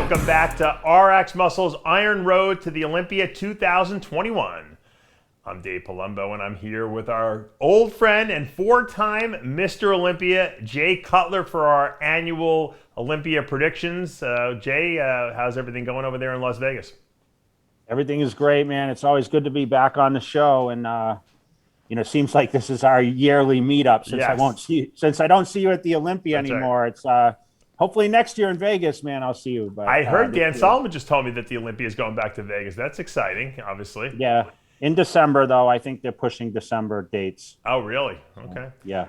Welcome back to RXMuscle's Iron Road to the Olympia 2021. I'm Dave Palumbo, and I'm here with our old friend and four-time Mr. Olympia, Jay Cutler, for our annual Olympia predictions. Jay, how's everything going over there in Las Vegas? Everything is great, man. It's always good to be back on the show, and it seems like this is our yearly meetup since I don't see you at the Olympia anymore. Right. It's hopefully next year in Vegas, man. I'll see you. But I heard Dan Solomon just told me that the Olympia is going back to Vegas. That's exciting, obviously. Yeah, in December though. I think they're pushing December dates. Oh, really? Okay. Yeah.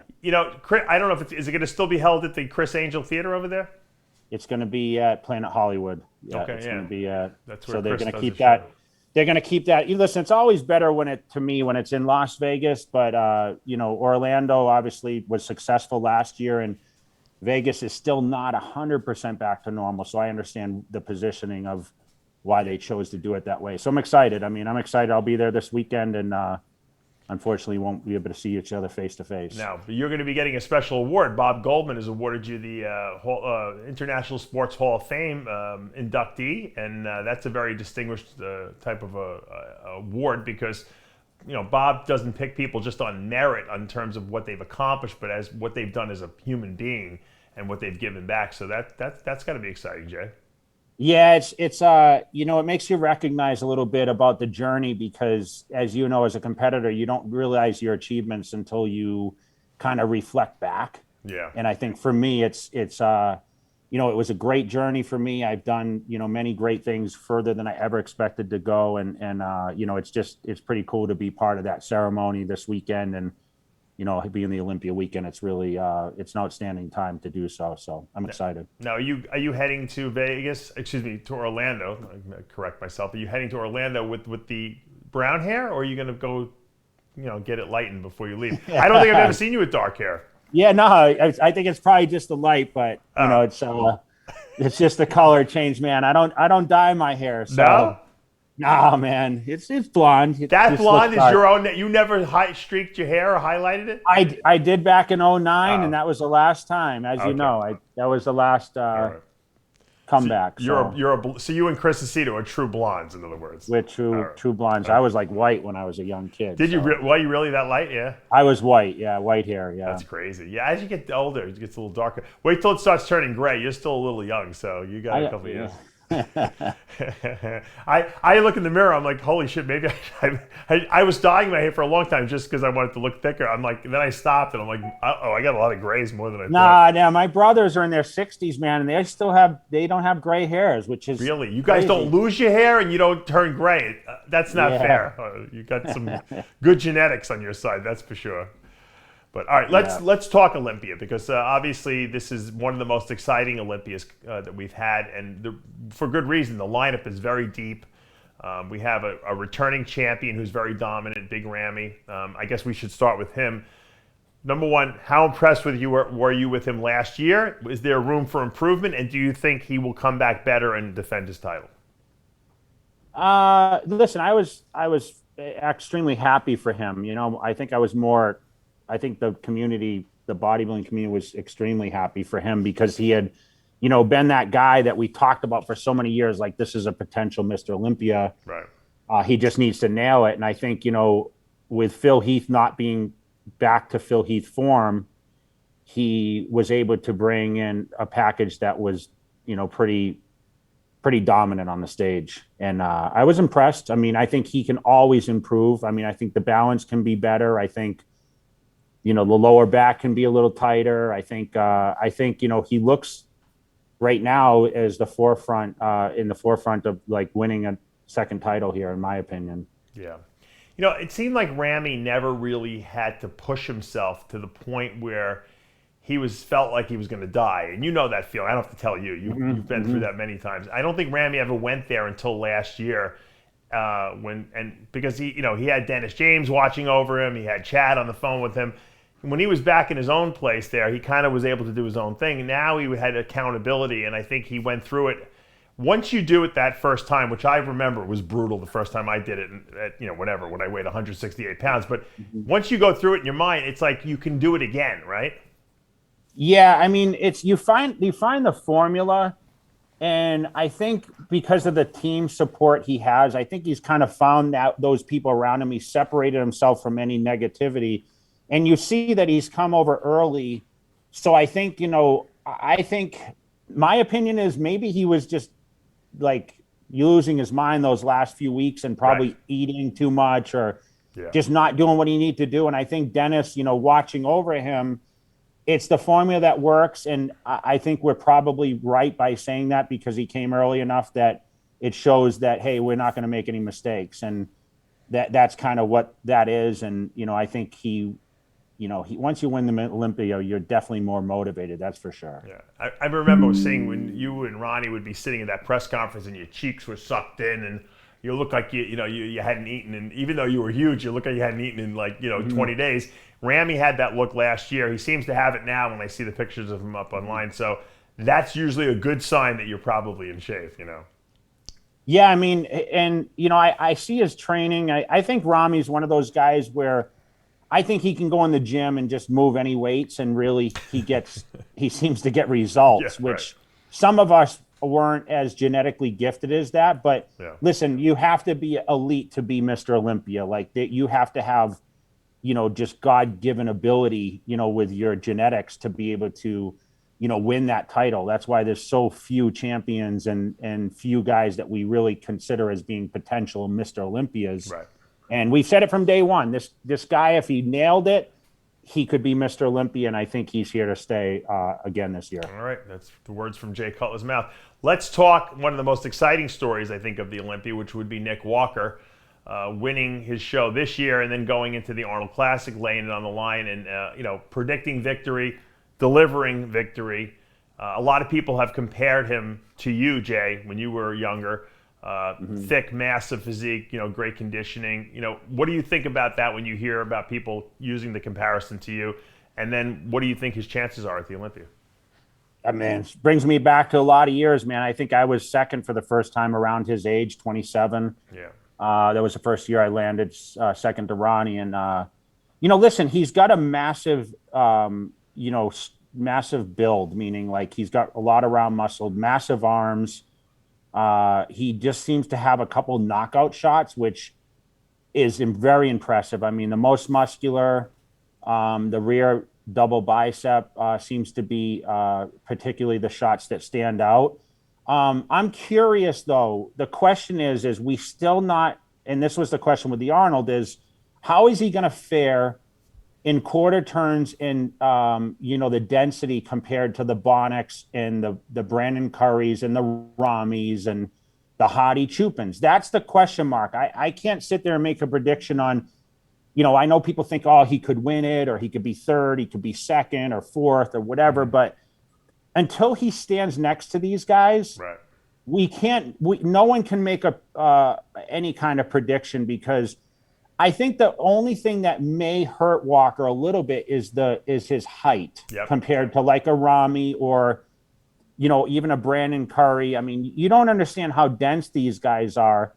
Chris, I don't know if is it going to still be held at the Chris Angel Theater over there? It's going to be at Planet Hollywood. Yeah, okay, it's going to be. That's where so they're going to keep that. They're going to keep that. Listen, it's always better when it's in Las Vegas, but Orlando obviously was successful last year, and Vegas is still not 100% back to normal. So I understand the positioning of why they chose to do it that way. So I'm excited. I'm excited. I'll be there this weekend, and unfortunately won't be able to see each other face to face. Now, you're going to be getting a special award. Bob Goldman has awarded you the International Sports Hall of Fame inductee, and that's a very distinguished type of award because, Bob doesn't pick people just on merit in terms of what they've accomplished, but as what they've done as a human being and what they've given back. So that's got to be exciting, Jay. Yeah, it's it makes you recognize a little bit about the journey because, as you know, as a competitor, you don't realize your achievements until you kind of reflect back. Yeah. And I think for me, it was a great journey for me. I've done, many great things further than I ever expected to go. And it's pretty cool to be part of that ceremony this weekend and, being the Olympia weekend. It's really, it's an outstanding time to do so. So I'm excited. Now, are you heading to Vegas, to Orlando, correct myself. Are you heading to Orlando with the brown hair or are you going to go, get it lightened before you leave? I don't think I've ever seen you with dark hair. Yeah, no, I think it's probably just the light, but it's just the color change, man. I don't dye my hair. So. No, man, it's blonde. That blonde is your own. You never streaked your hair or highlighted it. I did back in 2009, and that was the last time. As you know, that was the last comeback. So you and Chris Aceto are true blondes, in other words. We're true blondes. I was like white when I was a young kid. Did you? Were you really that light? Yeah. I was white. Yeah, white hair. Yeah. That's crazy. Yeah, as you get older, it gets a little darker. Wait till it starts turning gray. You're still a little young, so you got a couple of years. I look in the mirror. I'm like, holy shit! Maybe I was dyeing my hair for a long time just because I wanted to look thicker. I'm like, then I stopped and I'm like, I got a lot of grays more than I thought. Nah, my brothers are in their 60s, man, and they don't have gray hairs, which is really. You guys don't lose your hair and you don't turn gray. That's not fair. You got some good genetics on your side, that's for sure. But all right, let's talk Olympia because obviously this is one of the most exciting Olympias that we've had, and for good reason. The lineup is very deep. We have a returning champion who's very dominant, Big Ramy. I guess we should start with him. Number one, how impressed were you with him last year? Is there room for improvement, and do you think he will come back better and defend his title? Listen, I was extremely happy for him. I think the bodybuilding community was extremely happy for him because he had, been that guy that we talked about for so many years. Like, this is a potential Mr. Olympia. Right. He just needs to nail it. And I think, with Phil Heath not being back to Phil Heath form, he was able to bring in a package that was, pretty dominant on the stage. And I was impressed. I think he can always improve. I think the balance can be better. I think, the lower back can be a little tighter. I think he looks right now as in the forefront of like winning a second title here, in my opinion. Yeah. It seemed like Ramy never really had to push himself to the point where he felt like he was going to die. And you know that feeling. I don't have to tell you. You've been through that many times. I don't think Ramy ever went there until last year. Because he had Dennis James watching over him. He had Chad on the phone with him. When he was back in his own place there, he kind of was able to do his own thing. And now he had accountability, and I think he went through it. Once you do it that first time, which I remember was brutal the first time I did it, when I weighed 168 pounds. But once you go through it in your mind, it's like you can do it again, right? Yeah, it's you find the formula. And I think because of the team support he has, I think he's kind of found out those people around him. He separated himself from any negativity. And you see that he's come over early. So I think, I think my opinion is maybe he was just like losing his mind those last few weeks and probably eating too much or just not doing what he needed to do. And I think Dennis, watching over him, it's the formula that works. And I think we're probably right by saying that because he came early enough that it shows that, hey, we're not going to make any mistakes. And that's kind of what that is. And, I think he once you win the Olympia, you're definitely more motivated. That's for sure. Yeah. I remember seeing when you and Ronnie would be sitting at that press conference and your cheeks were sucked in and you look like you hadn't eaten. And even though you were huge, you look like you hadn't eaten in 20 days. Ramy had that look last year. He seems to have it now when I see the pictures of him up online. So that's usually a good sign that you're probably in shape, Yeah, I mean, and, I see his training. I think Ramy's one of those guys where I think he can go in the gym and just move any weights and really he seems to get results, which some of us weren't as genetically gifted as that. But listen, you have to be elite to be Mr. Olympia. Like you have to have, just God-given ability, with your genetics to be able to, win that title. That's why there's so few champions and few guys that we really consider as being potential Mr. Olympias. Right. And we've said it from day one. This guy, if he nailed it, he could be Mr. Olympia, and I think he's here to stay again this year. All right, that's the words from Jay Cutler's mouth. Let's talk one of the most exciting stories, I think, of the Olympia, which would be Nick Walker winning his show this year and then going into the Arnold Classic, laying it on the line and, predicting victory, delivering victory. A lot of people have compared him to you, Jay, when you were younger. Thick, massive physique, great conditioning. What do you think about that when you hear about people using the comparison to you? And then what do you think his chances are at the Olympia? Man, brings me back to a lot of years, man. I think I was second for the first time around his age, 27. Yeah. That was the first year I landed second to Ronnie. And, listen, he's got a massive, massive build, meaning like he's got a lot of round muscle, massive arms. He just seems to have a couple knockout shots, which is very impressive. I mean, the most muscular, the rear double bicep seems to be particularly the shots that stand out. I'm curious, though. The question is we still not, and this was the question with the Arnold, is how is he going to fare in quarter turns and, the density compared to the Bonics and the Brandon Currys and the Ramis and the Hardy Chupins? That's the question mark. I can't sit there and make a prediction on, I know people think, he could win it or he could be third, he could be second or fourth or whatever. But until he stands next to these guys, no one can make any kind of prediction because I think the only thing that may hurt Walker a little bit is his height compared to like a Rami or, even a Brandon Curry. I mean, you don't understand how dense these guys are.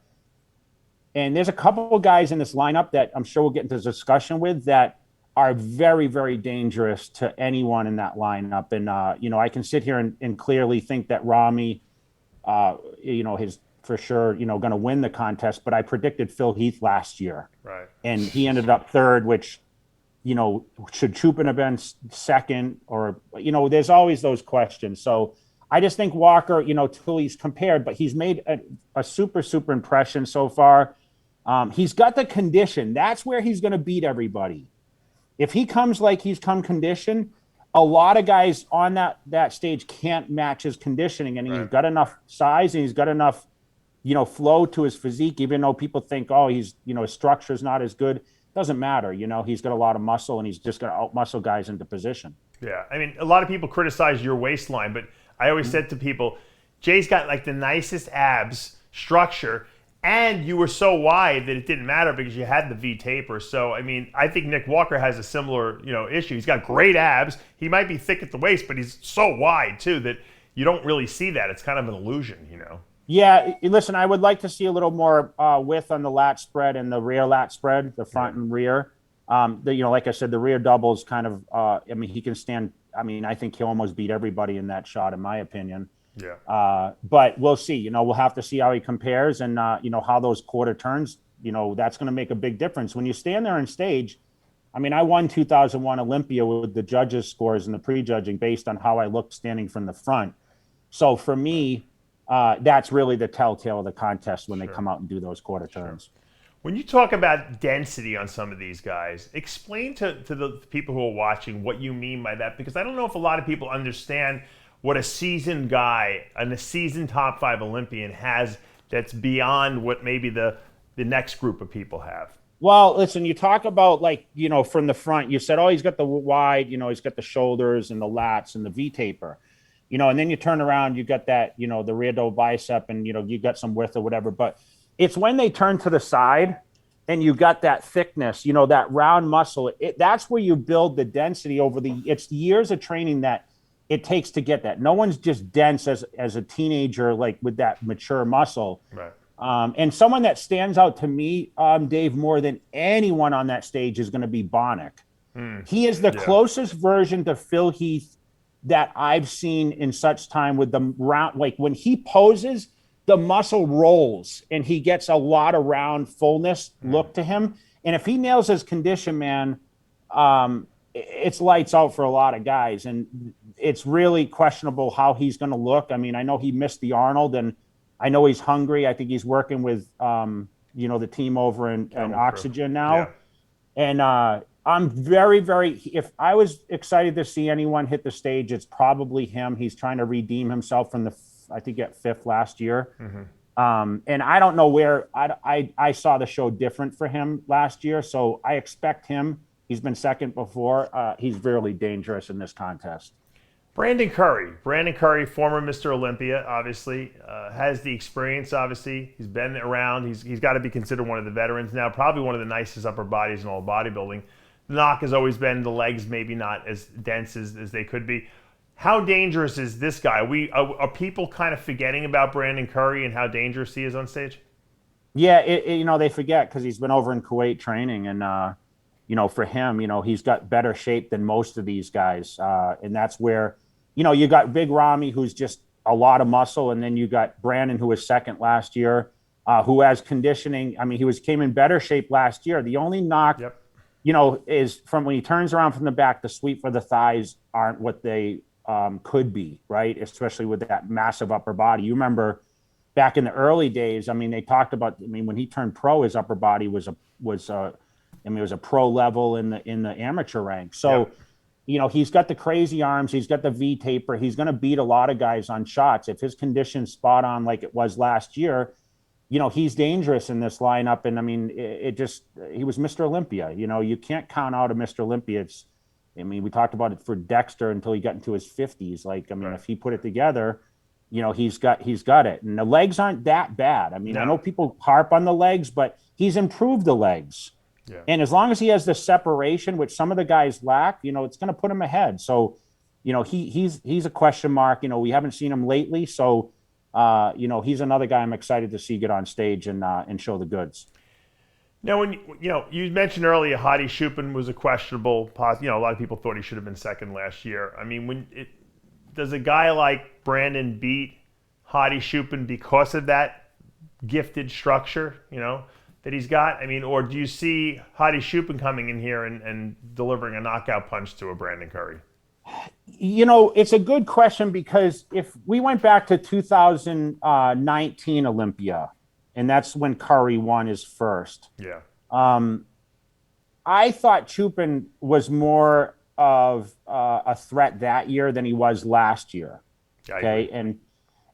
And there's a couple of guys in this lineup that I'm sure we'll get into this discussion with that are very, very dangerous to anyone in that lineup. And, I can sit here and clearly think that Rami, his for sure, going to win the contest. But I predicted Phil Heath last year. Right. And he ended up third, which, should Chupin have been second or, there's always those questions. So I just think Walker, till he's compared, but he's made a super, super impression so far. He's got the condition. That's where he's going to beat everybody. If he comes like he's come conditioned, a lot of guys on that stage can't match his conditioning. And he's got enough size and he's got enough, flow to his physique, even though people think, his structure is not as good. Doesn't matter. He's got a lot of muscle and he's just going to out-muscle guys into position. Yeah. I mean, a lot of people criticize your waistline, but I always said to people, Jay's got like the nicest abs structure, and you were so wide that it didn't matter because you had the V taper. So, I mean, I think Nick Walker has a similar, issue. He's got great abs. He might be thick at the waist, but he's so wide too that you don't really see that. It's kind of an illusion, Yeah, listen, I would like to see a little more width on the lat spread and the rear lat spread, the front and rear. Like I said, the rear double is kind of, he can stand. I mean, I think he'll almost beat everybody in that shot, in my opinion. But we'll see. You know, we'll have to see how he compares and, you know, how those quarter turns, you know, that's going to make a big difference. When you stand there on stage, I mean, I won 2001 Olympia with the judges' scores and the prejudging based on how I looked standing from the front. So for me, that's really the telltale of the contest when they come out and do those quarter turns. When you talk about density on some of these guys, explain to the people who are watching what you mean by that, because I don't know if a lot of people understand what a seasoned guy and a seasoned top 5 Olympian has that's beyond what maybe the next group of people have. Well, listen, you talk about, like, you know, from the front, you said, oh, he's got the wide, you know, he's got the shoulders and the lats and the V-taper, you know, and then you turn around, you got that, you know, the rear double bicep and, you know, you got some width or whatever. But it's when they turn to the side and you got that thickness, you know, that round muscle, that's where you build the density over it's years of training that it takes to get that. No one's just dense as a teenager, like with that mature muscle. Right. And someone that stands out to me, Dave, more than anyone on that stage is going to be Bonnick. He is the closest version to Phil Heath that I've seen in such time with the round. Like when he poses, the muscle rolls and he gets a lot of round fullness look to him. And if he nails his condition, man, it's lights out for a lot of guys. And it's really questionable how he's going to look. I mean, I know he missed the Arnold, and I know he's hungry. I think he's working with, you know, the team over in Oxygen now. Yeah. And I'm very, very, if I was excited to see anyone hit the stage, it's probably him. He's trying to redeem himself from I think at 5th last year. And I don't know where I saw the show different for him last year. So I expect him. He's been 2nd before. He's really dangerous in this contest. Brandon Curry, former Mr. Olympia, obviously, has the experience, obviously. He's been around. He's got to be considered one of the veterans now, probably one of the nicest upper bodies in all bodybuilding. The knock has always been the legs maybe not as dense as they could be. How dangerous is this guy? Are people kind of forgetting about Brandon Curry and how dangerous he is on stage? Yeah, you know, they forget because he's been over in Kuwait training, and you know, for him, you know, he's got better shape than most of these guys, and that's where, you know, you got Big Ramy, who's just a lot of muscle, and then you got Brandon, who was 2nd last year, who has conditioning. I mean, he came in better shape last year. The only knock, you know, is from when he turns around from the back, the sweep for the thighs aren't what they could be, right? Especially with that massive upper body. You remember back in the early days, I mean, they talked about, I mean, when he turned pro, his upper body was it was a pro level in the amateur rank. So, you know, he's got the crazy arms, he's got the V taper, he's going to beat a lot of guys on shots. If his condition's spot on like it was last year, you know, he's dangerous in this lineup. And I mean, he was Mr. Olympia. You know, you can't count out a Mr. Olympia. I mean, we talked about it for Dexter until he got into his 50s. Like, I mean, if he put it together, you know, he's got it. And the legs aren't that bad. I mean, I know people harp on the legs, but he's improved the legs. Yeah. And as long as he has the separation, which some of the guys lack, you know, it's going to put him ahead. So, you know, he's a question mark. You know, we haven't seen him lately. So, you know, he's another guy I'm excited to see get on stage and show the goods. Now, when you mentioned earlier, Hadi Chupin was a questionable. You know, a lot of people thought he should have been 2nd last year. I mean, does a guy like Brandon beat Hadi Chupin because of that gifted structure? You know, that he's got? I mean, or do you see Hadi Chupin coming in here and delivering a knockout punch to a Brandon Curry? You know, it's a good question, because if we went back to 2019 Olympia, and that's when Curry won his first. Yeah. I thought Chupin was more of a threat that year than he was last year. Okay.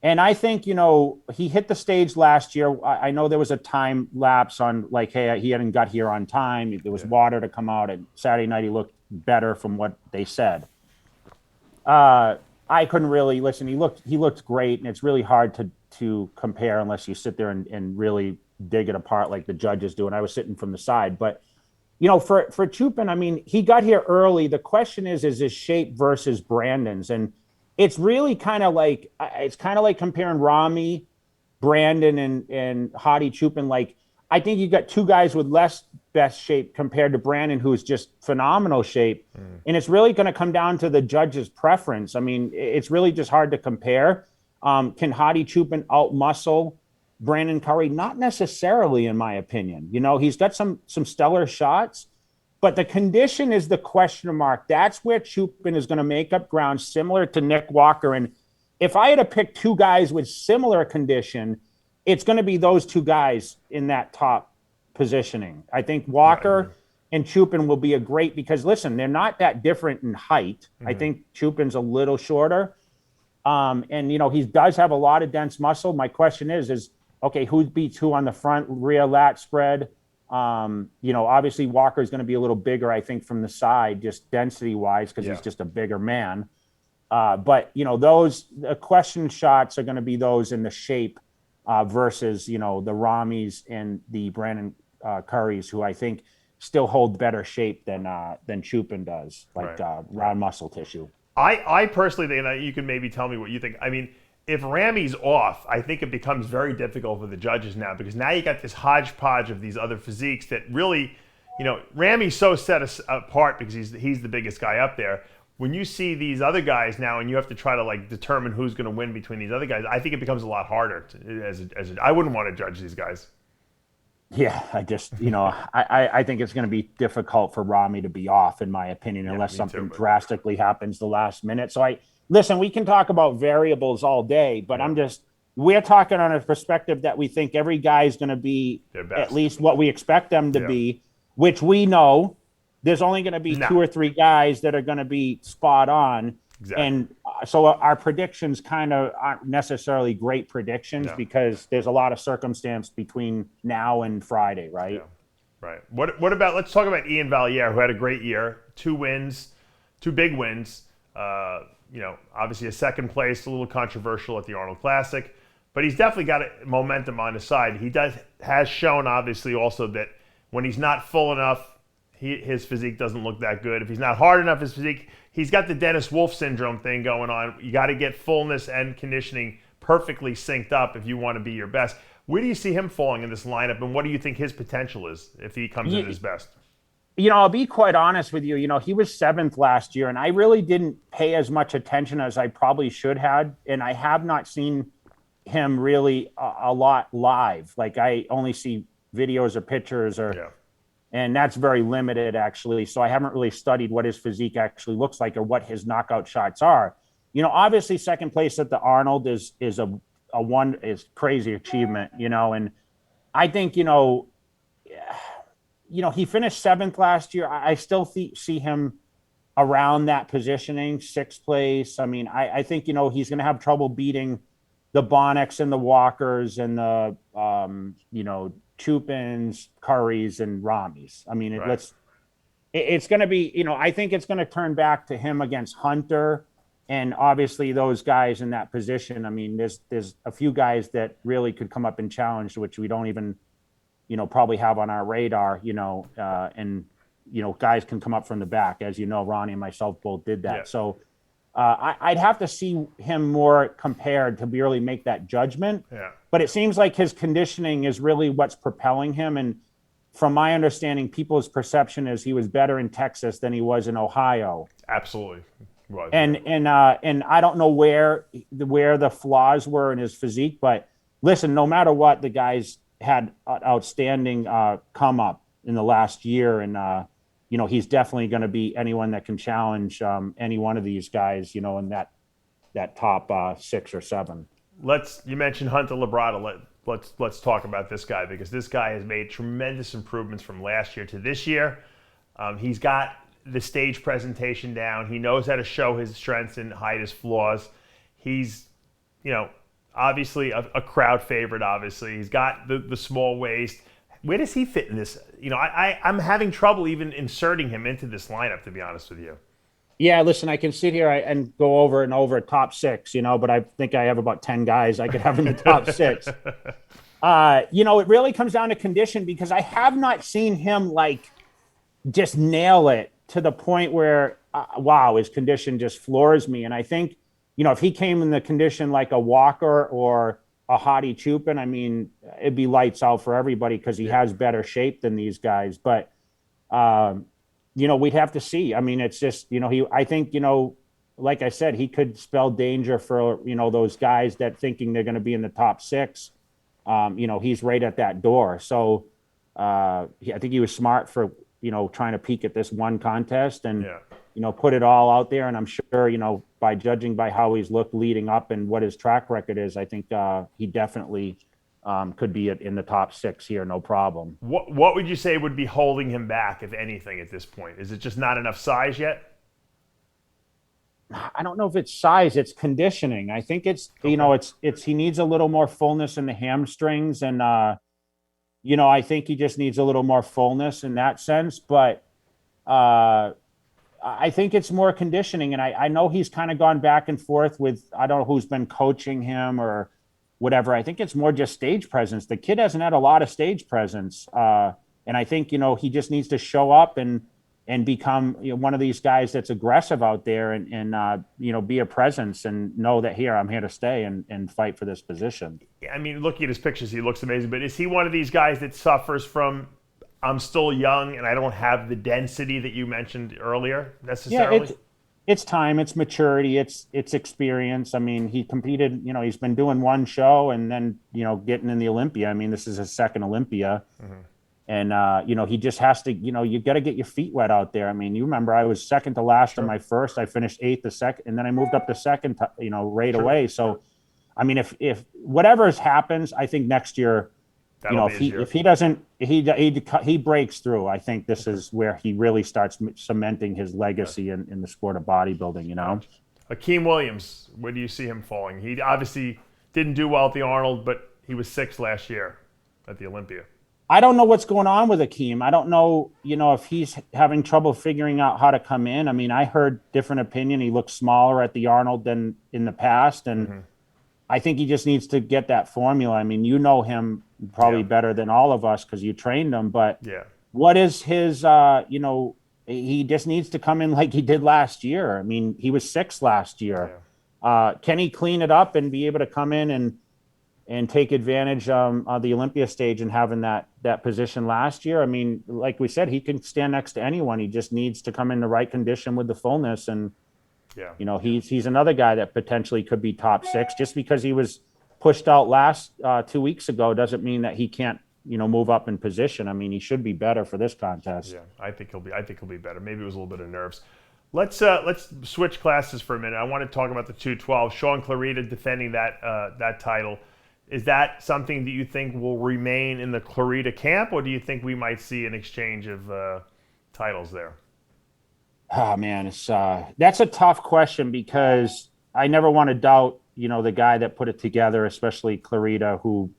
And I think, you know, he hit the stage last year. I know there was a time lapse on, like, hey, he hadn't got here on time. There was water to come out, and Saturday night he looked better from what they said. I couldn't really listen. He looked great, and it's really hard to compare unless you sit there and really dig it apart like the judges do. And I was sitting from the side. But, you know, for Chupin, I mean, he got here early. The question is his shape versus Brandon's. And it's really kind of like comparing Ramy, Brandon, and Hadi Chupin. Like, I think you got two guys with less best shape compared to Brandon, who's just phenomenal shape. And it's really going to come down to the judge's preference. I mean, it's really just hard to compare. Can Hadi Chupin out-muscle Brandon Curry? Not necessarily, in my opinion. You know, he's got some stellar shots, but the condition is the question mark. That's where Chupin is going to make up ground, similar to Nick Walker. And if I had to pick two guys with similar condition, it's going to be those two guys in that top positioning. I think Walker and Chupin will be a great, because listen, they're not that different in height. I think Chupin's a little shorter. And, you know, he does have a lot of dense muscle. My question is, okay, who beats who on the front, rear lat spread? You know, obviously Walker is going to be a little bigger, I think, from the side, just density wise, because he's just a bigger man. But, you know, the question shots are going to be those in the shape versus, you know, the Ramis and the Brandon Currys, who I think still hold better shape than Chupin does, like round muscle tissue. I personally think, and you can maybe tell me what you think. I mean, if Rami's off, I think it becomes very difficult for the judges now, because now you got this hodgepodge of these other physiques that really, you know, Rami's so set apart because he's the biggest guy up there. When you see these other guys now, and you have to try to like determine who's going to win between these other guys, I think it becomes a lot harder. I wouldn't want to judge these guys. Yeah, I just, you know, I think it's going to be difficult for Rami to be off, in my opinion, unless something drastically happens the last minute. So listen, we can talk about variables all day, but we're talking on a perspective that we think every guy is going to be at least what we expect them to be, which we know there's only going to be 2 or 3 guys that are going to be spot on. Exactly. And so our predictions kind of aren't necessarily great predictions because there's a lot of circumstance between now and Friday, right? Yeah. Right. What about, let's talk about Ian Valliere, who had a great year, 2 wins, 2 big wins. You know, obviously a second place, a little controversial at the Arnold Classic, but he's definitely got momentum on his side. He has shown, obviously, also that when he's not full enough, his physique doesn't look that good. If he's not hard enough, his physique, he's got the Dennis Wolf syndrome thing going on. You got to get fullness and conditioning perfectly synced up if you want to be your best. Where do you see him falling in this lineup, and what do you think his potential is if he comes in at his best? You know, I'll be quite honest with you. You know, he was 7th last year, and I really didn't pay as much attention as I probably should have. And I have not seen him really a lot live. Like, I only see videos or pictures and that's very limited, actually. So I haven't really studied what his physique actually looks like or what his knockout shots are. You know, obviously second place at the Arnold is crazy achievement, you know, and I think, you know, he finished 7th last year. I still see him around that positioning, 6th place. I mean, I think, you know, he's going to have trouble beating the Bonnecks and the Walkers and the, you know, Chupins, Currys, and Ramis. I mean, it's going to be, you know, I think it's going to turn back to him against Hunter, and obviously those guys in that position. I mean, there's a few guys that really could come up and challenge, which we don't even, you know, probably have on our radar, you know, and, you know, guys can come up from the back. As you know, Ronnie and myself both did that. Yeah. So I'd have to see him more compared to really make that judgment. Yeah. But it seems like his conditioning is really what's propelling him. And from my understanding, people's perception is he was better in Texas than he was in Ohio. Absolutely. Right. And I don't know where the flaws were in his physique, but listen, no matter what, the guy's had outstanding come up in the last year, and you know, he's definitely going to be anyone that can challenge any one of these guys, you know, in that top 6 or 7. You mentioned Hunter Labrada. Let's talk about this guy, because this guy has made tremendous improvements from last year to this year. He's got the stage presentation down. He knows how to show his strengths and hide his flaws. He's, you know, obviously a crowd favorite. Obviously, he's got the small waist. Where does he fit in this? You know, I'm having trouble even inserting him into this lineup, to be honest with you. Yeah, listen, I can sit here and go over and over top 6, you know, but I think I have about 10 guys I could have in the top 6. You know, it really comes down to condition, because I have not seen him like just nail it to the point where, wow, his condition just floors me. And I think, you know, if he came in the condition like a Walker or a Hadi Chupin, I mean, it'd be lights out for everybody, because he has better shape than these guys. But, you know, we'd have to see. I mean, it's just, you know, I think, you know, like I said, he could spell danger for, those guys that thinking they're going to be in the top six. He's right at that door. So I think he was smart for, trying to peak at this one contest and, put it all out there. And I'm sure, by judging by how he's looked leading up and what his track record is, I think he definitely could be in the top six here, no problem. What would you say would be holding him back, if anything, at this point? Is it just not enough size yet? I don't know if it's size, it's conditioning. I think it's, it's he needs a little more fullness in the hamstrings. And, I think he just needs a little more fullness in that sense. But I think it's more conditioning. And I know he's kind of gone back and forth with, I don't know who's been coaching him or whatever. I think it's more just stage presence. The kid hasn't had a lot of stage presence. And I think, he just needs to show up and become one of these guys that's aggressive out there and be a presence and know that I'm here to stay and fight for this position. I mean, looking at his pictures, he looks amazing, but is he one of these guys that suffers from, I'm still young and I don't have the density that you mentioned earlier necessarily? Yeah, it's time, it's maturity, it's experience. I mean, he competed, he's been doing one show and then, getting in the Olympia. I mean, this is his second Olympia. Mm-hmm. And, he just has to, you got to get your feet wet out there. I mean, you remember I was second to last in my first. I finished eighth the second, and then I moved up to second, right away. So, I mean, if whatever happens, I think next year, if he doesn't, he breaks through. I think this is where he really starts cementing his legacy in the sport of bodybuilding, Akeem Williams, where do you see him falling? He obviously didn't do well at the Arnold, but he was sixth last year at the Olympia. I don't know what's going on with Akeem. I don't know, if he's having trouble figuring out how to come in. I mean, I heard different opinion. He looks smaller at the Arnold than in the past. And I think he just needs to get that formula. I mean, you know him probably better than all of us because you trained him. But what is his, he just needs to come in like he did last year. I mean, he was sixth last year. Yeah. Can he clean it up and be able to come in and take advantage of the Olympia stage and having that position last year? I mean, like we said, he can stand next to anyone. He just needs to come in the right condition with the fullness. And, he's another guy that potentially could be top six. Just because he was pushed out last 2 weeks ago doesn't mean that he can't, move up in position. I mean, he should be better for this contest. Yeah, I think he'll be better. Maybe it was a little bit of nerves. Let's switch classes for a minute. I want to talk about the 212. Sean Clarita defending that title. Is that something that you think will remain in the Clarita camp, or do you think we might see an exchange of titles there? Oh man, that's a tough question because I never want to doubt, the guy that put it together, especially Clarita, who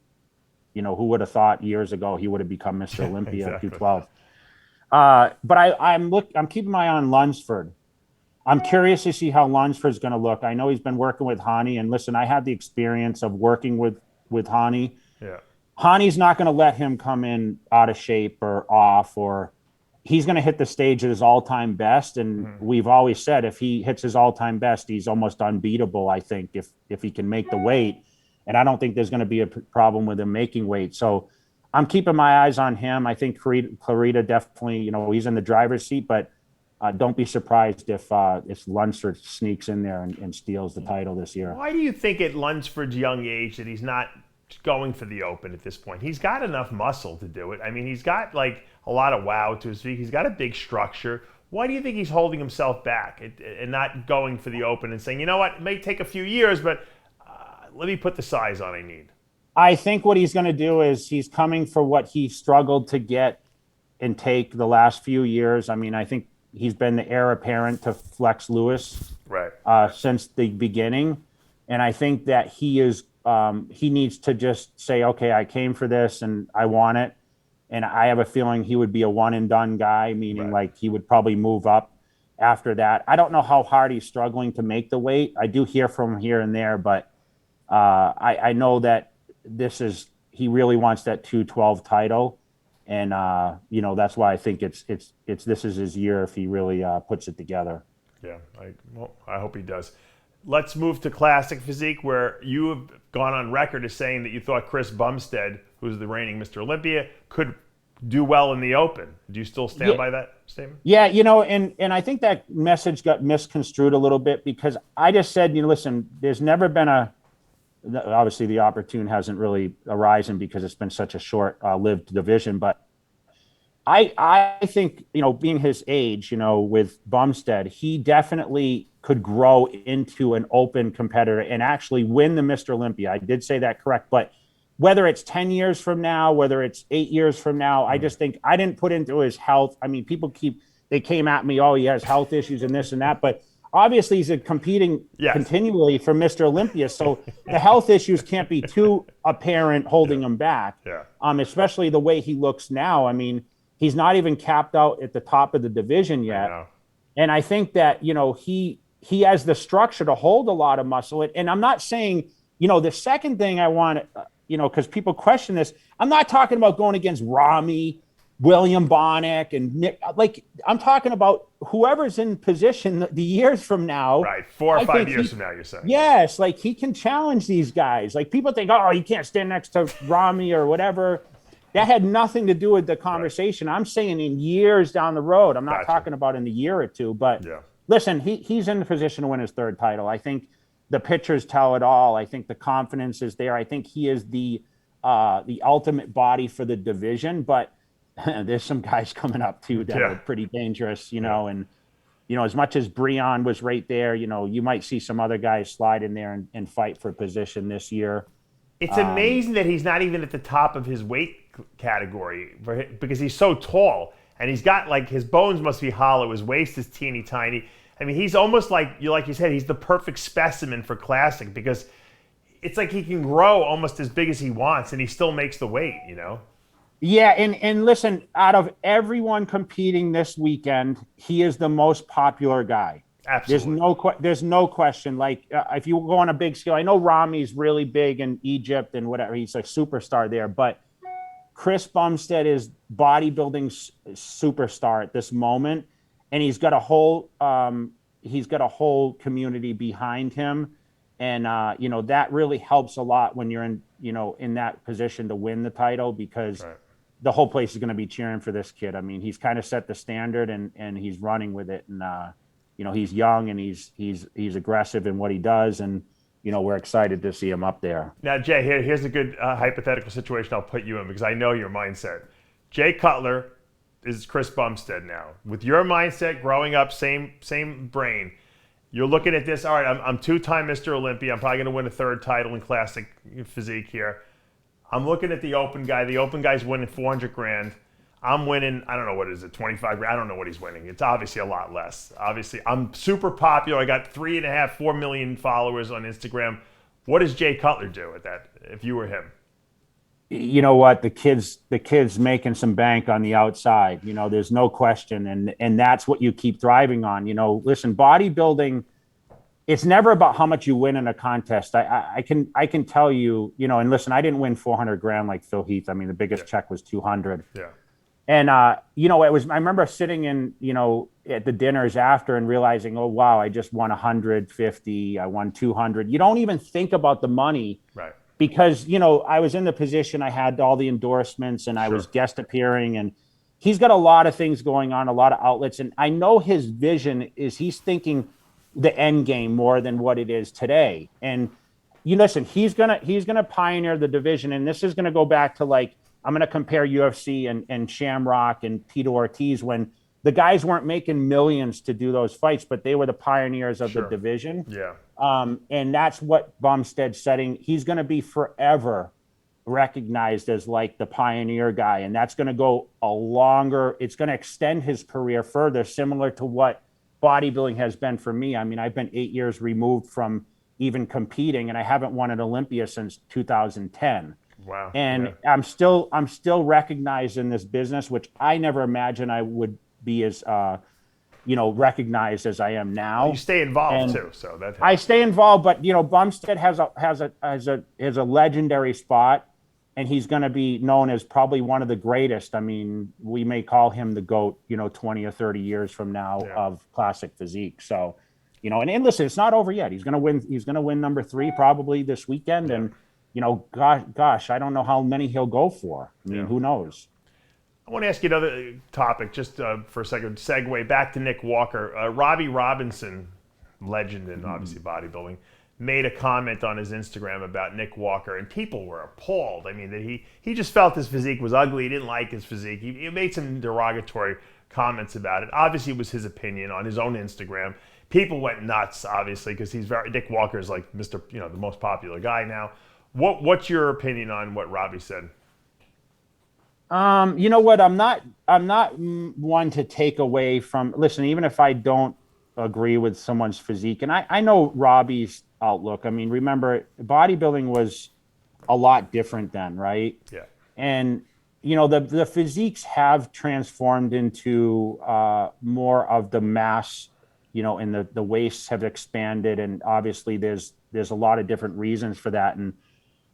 would have thought years ago he would have become Mr. Olympia at 212. But I'm keeping my eye on Lunsford. I'm curious to see how Lunsford's going to look. I know he's been working with Hani, and listen, I had the experience of working with Hani. Yeah. Hani's not going to let him come in out of shape or off, or he's going to hit the stage at his all-time best. And we've always said if he hits his all-time best, he's almost unbeatable, I think, if he can make the weight. And I don't think there's going to be a problem with him making weight. So I'm keeping my eyes on him. I think Clarita definitely, he's in the driver's seat, but don't be surprised if Lunsford sneaks in there and steals the title this year. Why do you think at Lunsford's young age that he's not going for the Open at this point? He's got enough muscle to do it. I mean, he's got like a lot of wow to his feet. He's got a big structure. Why do you think he's holding himself back and not going for the Open and saying, you know what, it may take a few years, but let me put the size on I need? I think what he's going to do is he's coming for what he struggled to get and take the last few years. I mean, I think he's been the heir apparent to Flex Lewis since the beginning. And I think that he needs to just say, okay, I came for this and I want it. And I have a feeling he would be a one and done guy, meaning like he would probably move up after that. I don't know how hard he's struggling to make the weight. I do hear from him here and there, but I know that he really wants that 212 title. And, that's why I think this is his year if he really puts it together. Yeah, I hope he does. Let's move to Classic Physique, where you have gone on record as saying that you thought Chris Bumstead, who's the reigning Mr. Olympia, could do well in the open. Do you still stand by that statement? Yeah, and I think that message got misconstrued a little bit because I just said, listen, there's never been obviously the opportune hasn't really arisen because it's been such a short-lived division, but I think, being his age, with Bumstead, he definitely could grow into an open competitor and actually win the Mr. Olympia. I did say that correct, but whether it's 10 years from now, whether it's 8 years from now, I just think I didn't put into his health. I mean, people they came at me, oh, he has health issues and this and that, but obviously he's competing continually for Mr. Olympia. So the health issues can't be too apparent holding him back, especially the way he looks now. I mean, he's not even capped out at the top of the division yet. And I think that, he has the structure to hold a lot of muscle. And I'm not saying, the second thing I want, because people question this, I'm not talking about going against Rami, William Bonnick, and Nick. Like, I'm talking about whoever's in position the years from now. Right, 4 or 5 years from now, you're saying. Yes, like he can challenge these guys. Like people think, oh, you can't stand next to Rami or whatever. That had nothing to do with the conversation. Right. I'm saying in years down the road. I'm not talking about in a year or two. But listen, he's in the position to win his third title. I think the pictures tell it all. I think the confidence is there. I think he is the ultimate body for the division. But there's some guys coming up too that are pretty dangerous, and as much as Breon was right there, you might see some other guys slide in there and fight for position this year. It's amazing that he's not even at the top of his weight category because he's so tall and he's got his bones must be hollow. His waist is teeny tiny. I mean, he's almost like you said, he's the perfect specimen for classic because it's like he can grow almost as big as he wants and he still makes the weight, Yeah, and listen, out of everyone competing this weekend, he is the most popular guy. Absolutely. There's no question. Like, if you go on a big scale, I know Rami's really big in Egypt and whatever. He's a superstar there. But Chris Bumstead is bodybuilding superstar at this moment. And he's got a whole community behind him. And, that really helps a lot when you're in that position to win the title because the whole place is going to be cheering for this kid. I mean, he's kind of set the standard and he's running with it. And, he's young and he's aggressive in what he does. And, we're excited to see him up there. Now, Jay, here's a good hypothetical situation I'll put you in because I know your mindset. Jay Cutler is Chris Bumstead now. With your mindset, growing up, same brain, you're looking at this, all right, I'm two-time Mr. Olympia. I'm probably going to win a third title in classic physique here. I'm looking at the open guy. The open guy's winning $400,000. I'm winning, I don't know, what is it, 25 grand? I don't know what he's winning. It's obviously a lot less. Obviously, I'm super popular. I got 3.5, 4 million followers on Instagram. What does Jay Cutler do with that if you were him? You know what? The kid's making some bank on the outside. There's no question. And that's what you keep thriving on. Listen, bodybuilding, it's never about how much you win in a contest. I can tell you, and listen, I didn't win 400 grand like Phil Heath. I mean, the biggest check was 200. Yeah. And, I remember sitting in, at the dinners after and realizing, oh, wow, I just won 150. I won 200. You don't even think about the money. Right. Because, I was in the position, I had all the endorsements and I was guest appearing and he's got a lot of things going on, a lot of outlets. And I know his vision is he's thinking the end game more than what it is today. And listen, he's gonna pioneer the division. And this is going to go back to I'm going to compare UFC and Shamrock and Tito Ortiz when the guys weren't making millions to do those fights, but they were the pioneers of the division. Yeah. And that's what Bumstead's setting. He's going to be forever recognized as the pioneer guy. And that's going to go it's going to extend his career further, similar to what bodybuilding has been for me. I mean, I've been 8 years removed from even competing and I haven't won an Olympia since 2010. Wow. And I'm still recognized in this business, which I never imagined I would be as, recognized as I am now. Well, you stay involved too, so that helps. I stay involved, but Bumstead has a legendary spot, and he's going to be known as probably one of the greatest. I mean, we may call him the GOAT, 20 or 30 years from now of classic physique. So, and listen, it's not over yet. He's going to win. He's going to win number 3 probably this weekend, and gosh, I don't know how many he'll go for. I mean, who knows? I want to ask you another topic, just for a second, segue back to Nick Walker. Robbie Robinson, legend in obviously bodybuilding, made a comment on his Instagram about Nick Walker, and people were appalled. I mean, that he just felt his physique was ugly. He didn't like his physique. He made some derogatory comments about it. Obviously, it was his opinion on his own Instagram. People went nuts, obviously, because Nick Walker is like Mr. The most popular guy now. What's your opinion on what Robbie said? You know what? I'm not one to take away from. Listen, even if I don't agree with someone's physique, and I know Robbie's outlook. I mean, remember, bodybuilding was a lot different then, right? Yeah. And the physiques have transformed into more of the mass, and the waists have expanded, and obviously there's a lot of different reasons for that. And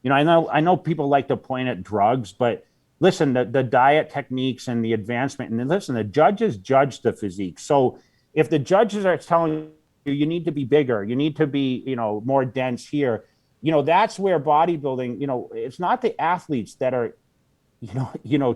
I know people like to point at drugs, but listen, the diet techniques and the advancement, and listen, the judges judge the physique. So if the judges are telling you need to be bigger, you need to be, more dense here, that's where bodybuilding, it's not the athletes that are,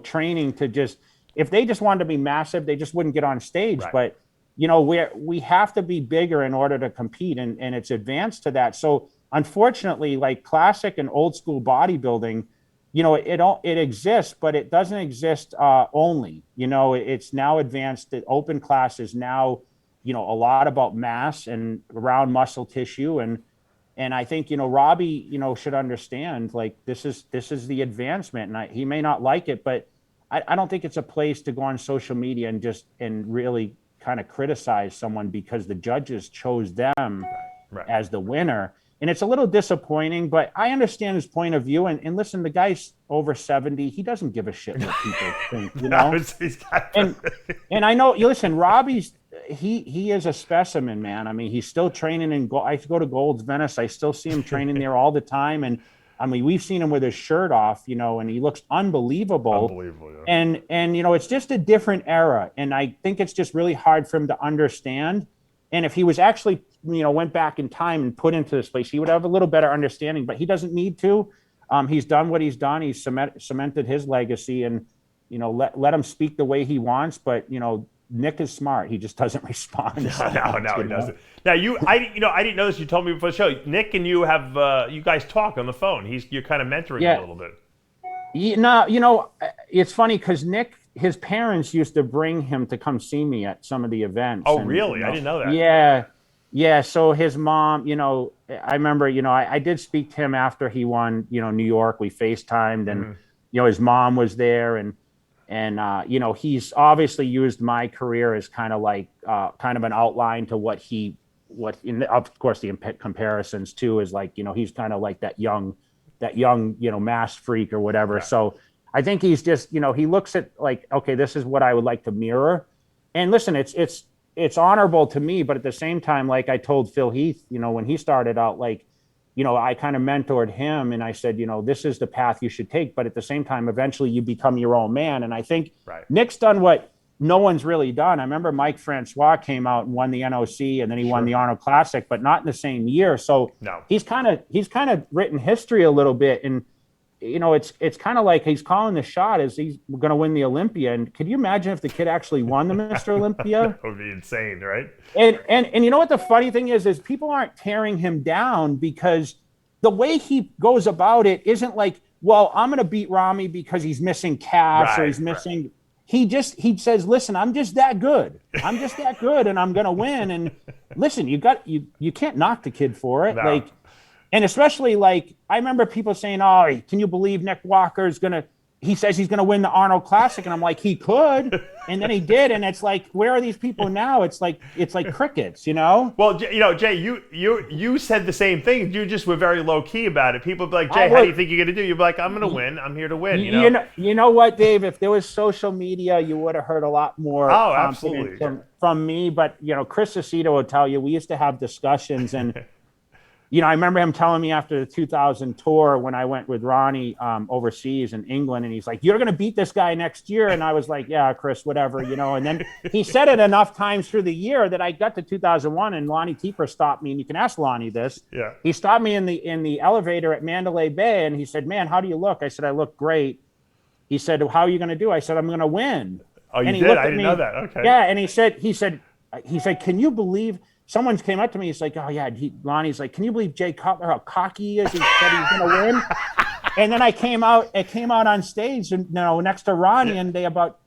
training to just, if they just wanted to be massive, they just wouldn't get on stage. Right. But, we have to be bigger in order to compete, and it's advanced to that. So unfortunately, like classic and old school bodybuilding, it exists, but it doesn't exist only. It's now advanced. The open class is now, a lot about mass and around muscle tissue, and I think Robbie should understand, like, this is the advancement, and he may not like it, but I don't think it's a place to go on social media and really kind of criticize someone because the judges chose them as the winner. And it's a little disappointing, but I understand his point of view. And listen, the guy's over 70. He doesn't give a shit what people think, And I know, listen, Robbie's, he is a specimen, man. I mean, he's still training I go to Gold's Venice. I still see him training there all the time. And I mean, we've seen him with his shirt off, and he looks unbelievable. Unbelievable, yeah. And it's just a different era. And I think it's just really hard for him to understand. And if he was actually, went back in time and put into this place, he would have a little better understanding, but he doesn't need to. He's done what he's done. He's cemented his legacy, and, let him speak the way he wants. But, Nick is smart. He just doesn't respond. No, he doesn't. Now, I didn't know this. You told me before the show. Nick and you have, you guys talk on the phone. You're kind of mentoring him a little bit. It's funny because Nick, his parents used to bring him to come see me at some of the events. Oh, really? I didn't know that. Yeah. Yeah. So his mom, I remember, I did speak to him after he won, New York. We FaceTimed, and, his mom was there, and he's obviously used my career as kind of like, kind of an outline to of course, the comparisons too is like, he's kind of like that young, mass freak or whatever. Right. So I think he's just, he looks at like, okay, this is what I would like to mirror. And listen, it's honorable to me, but at the same time, like I told Phil Heath, when he started out, like, I kind of mentored him, and I said, this is the path you should take. But at the same time, eventually you become your own man. And I think Nick's done what no one's really done. I remember Mike Francois came out and won the NOC, and then he won the Arnold Classic, but not in the same year. So he's kind of written history a little bit. And, it's kind of like he's calling the shot as he's going to win the Olympia. And could you imagine if the kid actually won the Mr. Olympia? That would be insane, right? And you know what the funny thing is people aren't tearing him down, because the way he goes about it isn't like, well, I'm going to beat Rami because he's missing cash or he's missing. Right. He says, listen, I'm just that good. I'm just that good, and I'm going to win. And listen, you can't knock the kid for it. No. And especially, like, I remember people saying, oh, can you believe Nick Walker he says he's going to win the Arnold Classic. And I'm like, he could. And then he did. And it's like, where are these people now? It's like crickets, Well, Jay, you said the same thing. You just were very low key about it. People be like, Jay, how do you think you're going to do? You'd be like, I'm going to win. I'm here to win. You know what, Dave? If there was social media, you would have heard a lot more. Oh, absolutely. From me. But, Chris Aceto will tell you, we used to have discussions, and I remember him telling me after the 2000 tour when I went with Ronnie overseas in England, and he's like, you're going to beat this guy next year. And I was like, yeah, Chris, whatever, And then he said it enough times through the year that I got to 2001, and Lonnie Tieper stopped me, and you can ask Lonnie this. Yeah. He stopped me in the elevator at Mandalay Bay, and he said, man, how do you look? I said, I look great. he said, "How are you going to do?" I said, "I'm going to win." Oh, you And he did? looked I at didn't me, know that. Okay. Yeah, and he said, "Can you believe?" Someone came up to me. He's like, "Oh yeah, Lonnie's like, can you believe Jay Cutler, how cocky he is? He said he's going to win." And then I came out on stage, and next to Ronnie, and they about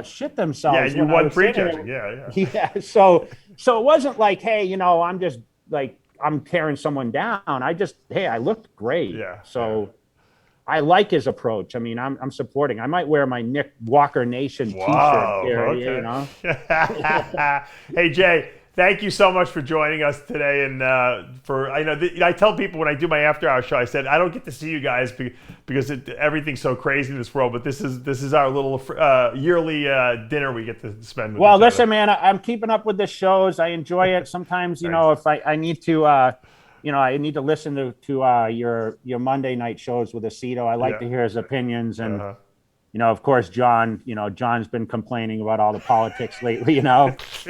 shit themselves. Yeah, you when I won was saying prejudging. it. Yeah. Yeah. So it wasn't like, hey, I'm just like I'm tearing someone down. I looked great. Yeah. So I like his approach. I mean, I'm supporting. I might wear my Nick Walker Nation T-shirt here. Okay. Hey, Jay. Thank you so much for joining us today, and I tell people when I do my after-hour show, I said I don't get to see you guys because everything's so crazy in this world, but this is our little yearly dinner we get to spend. With Well, each listen, other. man, I'm keeping up with the shows. I enjoy it. Sometimes, if I need to, I need to listen to your Monday night shows with Aceto. I like to hear his opinions, and of course, John's been complaining about all the politics lately,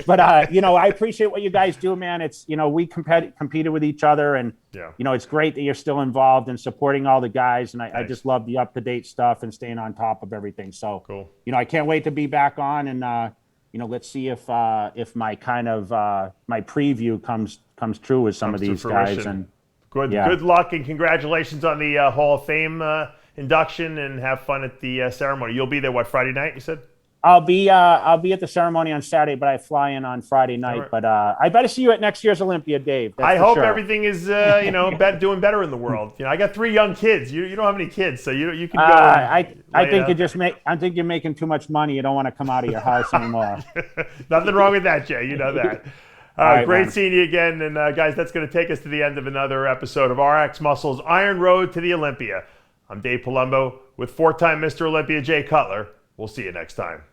But I appreciate what you guys do, man. It's we competed with each other, and it's great that you're still involved and supporting all the guys. And I just love the up-to-date stuff and staying on top of everything. So cool. I can't wait to be back on, and let's see if my kind of my preview comes true with some of these guys. And good luck and congratulations on the Hall of Fame induction, and have fun at the ceremony. You'll be there, Friday night, you said? I'll be at the ceremony on Saturday, but I fly in on Friday night. Right. But I better see you at next year's Olympia, Dave. I hope everything is doing better in the world. I got 3 young kids. You don't have any kids, so you can go. I think you're making too much money. You don't want to come out of your house anymore. Nothing wrong with that, Jay. You know that. Great, man. Seeing you again, and guys, that's going to take us to the end of another episode of RXMuscle's Iron Road to the Olympia. I'm Dave Palumbo with 4-time Mr. Olympia Jay Cutler. We'll see you next time.